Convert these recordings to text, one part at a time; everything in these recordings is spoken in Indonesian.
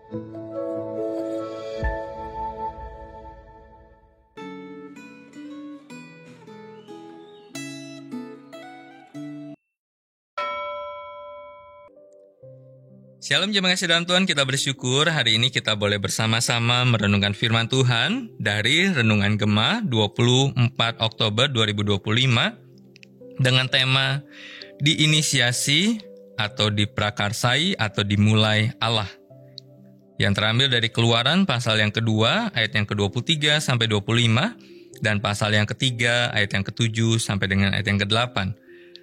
Shalom jemaat kasih dalam Tuhan, kita bersyukur hari ini kita boleh bersama-sama merenungkan firman Tuhan dari Renungan Gema 24 Oktober 2025 dengan tema diinisiasi atau diprakarsai atau dimulai Allah. Yang terambil dari Keluaran pasal yang kedua ayat yang ke-23 sampai 25 dan pasal yang ketiga ayat yang ke-7 sampai dengan ayat yang ke-8.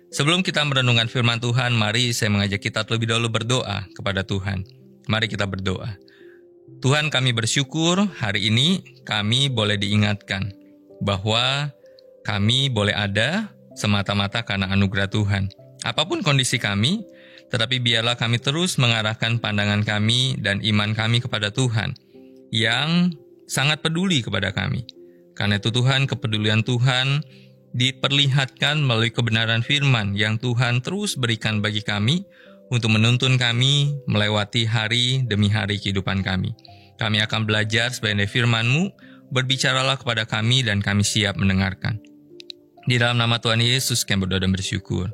Sebelum kita merenungkan firman Tuhan, mari saya mengajak kita terlebih dahulu berdoa kepada Tuhan. Mari kita berdoa. Tuhan, kami bersyukur hari ini kami boleh diingatkan bahwa kami boleh ada semata-mata karena anugerah Tuhan. Apapun kondisi kami, tetapi biarlah kami terus mengarahkan pandangan kami dan iman kami kepada Tuhan yang sangat peduli kepada kami. Karena itu Tuhan, kepedulian Tuhan diperlihatkan melalui kebenaran firman yang Tuhan terus berikan bagi kami untuk menuntun kami melewati hari demi hari kehidupan kami. Kami akan belajar sebagai firman-Mu, berbicaralah kepada kami dan kami siap mendengarkan. Di dalam nama Tuhan Yesus kami berdoa dan bersyukur.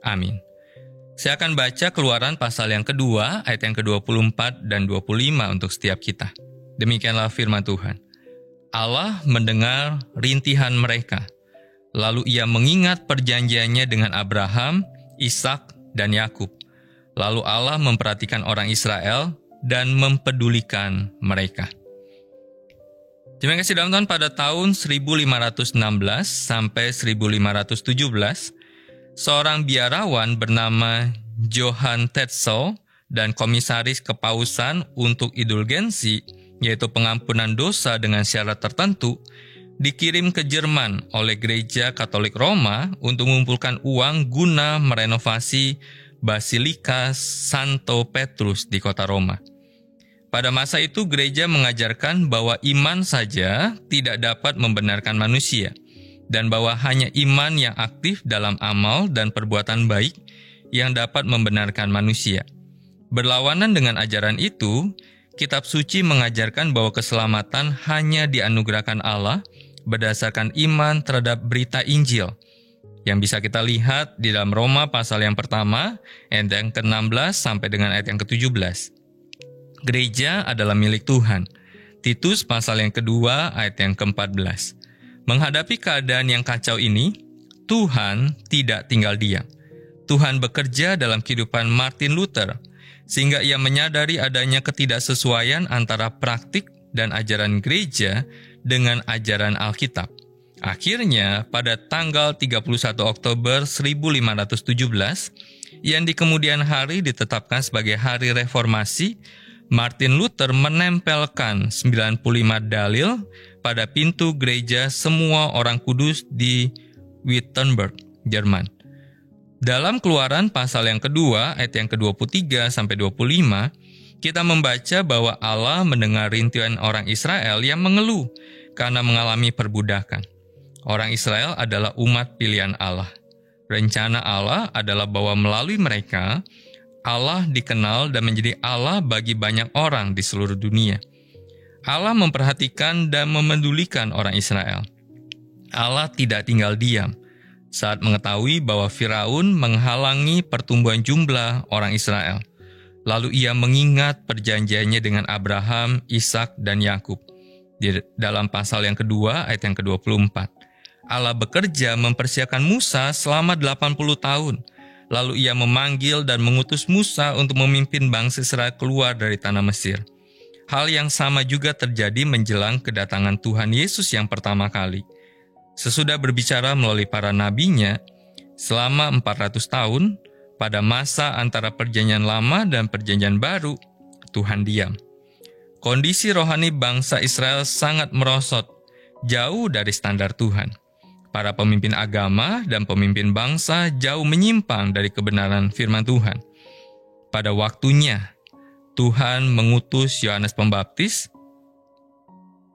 Amin. Saya akan baca Keluaran pasal yang kedua, ayat yang ke-24 dan 25 untuk setiap kita. Demikianlah firman Tuhan. Allah mendengar rintihan mereka. Lalu ia mengingat perjanjiannya dengan Abraham, Ishak, dan Yakub. Lalu Allah memperhatikan orang Israel dan mempedulikan mereka. Terima kasih dalam Tuhan, pada tahun 1516 sampai 1517, seorang biarawan bernama Johann Tetzel dan komisaris kepausan untuk indulgensi, yaitu pengampunan dosa dengan syarat tertentu, dikirim ke Jerman oleh Gereja Katolik Roma untuk mengumpulkan uang guna merenovasi Basilika Santo Petrus di kota Roma. Pada masa itu gereja mengajarkan bahwa iman saja tidak dapat membenarkan manusia, dan bahwa hanya iman yang aktif dalam amal dan perbuatan baik yang dapat membenarkan manusia. Berlawanan dengan ajaran itu, Kitab Suci mengajarkan bahwa keselamatan hanya dianugerahkan Allah berdasarkan iman terhadap berita Injil, yang bisa kita lihat di dalam Roma pasal yang pertama, ayat yang ke-16 sampai dengan ayat yang ke-17. Gereja adalah milik Tuhan. Titus pasal yang kedua, ayat yang ke-14. Menghadapi keadaan yang kacau ini, Tuhan tidak tinggal diam. Tuhan bekerja dalam kehidupan Martin Luther, sehingga ia menyadari adanya ketidaksesuaian antara praktik dan ajaran gereja dengan ajaran Alkitab. Akhirnya, pada tanggal 31 Oktober 1517, yang di kemudian hari ditetapkan sebagai Hari Reformasi, Martin Luther menempelkan 95 dalil pada pintu gereja semua orang kudus di Wittenberg, Jerman. Dalam Keluaran pasal yang kedua, ayat yang ke-23 sampai 25, kita membaca bahwa Allah mendengar rintihan orang Israel yang mengeluh karena mengalami perbudakan. Orang Israel adalah umat pilihan Allah. Rencana Allah adalah bahwa melalui mereka, Allah dikenal dan menjadi Allah bagi banyak orang di seluruh dunia. Allah memperhatikan dan memedulikan orang Israel. Allah tidak tinggal diam saat mengetahui bahwa Firaun menghalangi pertumbuhan jumlah orang Israel. Lalu ia mengingat perjanjiannya dengan Abraham, Ishak, dan Yakub. Di dalam pasal yang kedua, ayat yang ke-24. Allah bekerja mempersiapkan Musa selama 80 tahun. Lalu ia memanggil dan mengutus Musa untuk memimpin bangsa Israel keluar dari tanah Mesir. Hal yang sama juga terjadi menjelang kedatangan Tuhan Yesus yang pertama kali. Sesudah berbicara melalui para nabinya, selama 400 tahun, pada masa antara perjanjian lama dan perjanjian baru, Tuhan diam. Kondisi rohani bangsa Israel sangat merosot, jauh dari standar Tuhan. Para pemimpin agama dan pemimpin bangsa jauh menyimpang dari kebenaran firman Tuhan. Pada waktunya, Tuhan mengutus Yohanes Pembaptis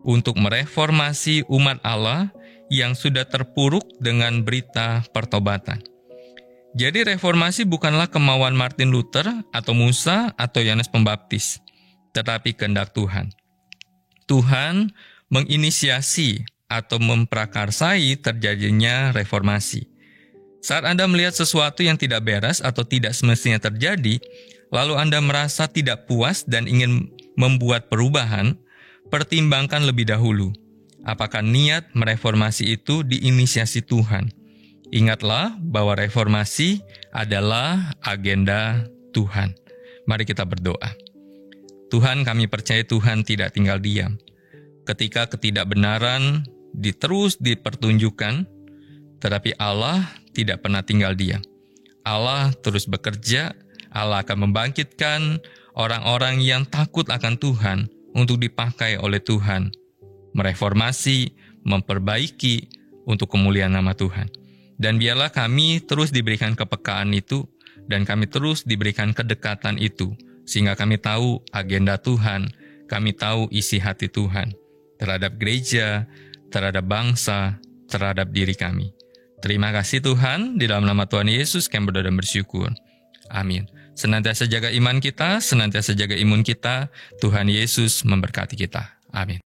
untuk mereformasi umat Allah yang sudah terpuruk dengan berita pertobatan. Jadi reformasi bukanlah kemauan Martin Luther atau Musa atau Yohanes Pembaptis, tetapi kehendak Tuhan. Tuhan menginisiasi atau memprakarsai terjadinya reformasi. Saat Anda melihat sesuatu yang tidak beres atau tidak semestinya terjadi, lalu Anda merasa tidak puas dan ingin membuat perubahan, pertimbangkan lebih dahulu apakah niat mereformasi itu diinisiasi Tuhan. Ingatlah bahwa reformasi adalah agenda Tuhan. Mari kita berdoa. Tuhan, kami percaya Tuhan tidak tinggal diam. Ketika ketidakbenaran terus dipertunjukkan, tetapi Allah tidak pernah tinggal diam. Allah terus bekerja, Allah akan membangkitkan orang-orang yang takut akan Tuhan untuk dipakai oleh Tuhan, mereformasi, memperbaiki untuk kemuliaan nama Tuhan. Dan biarlah kami terus diberikan kepekaan itu, dan kami terus diberikan kedekatan itu, sehingga kami tahu agenda Tuhan, kami tahu isi hati Tuhan terhadap gereja, terhadap bangsa, terhadap diri kami. Terima kasih Tuhan, di dalam nama Tuhan Yesus kami berdoa dan bersyukur. Amin. Senantiasa jaga iman kita, senantiasa jaga imun kita. Tuhan Yesus memberkati kita. Amin.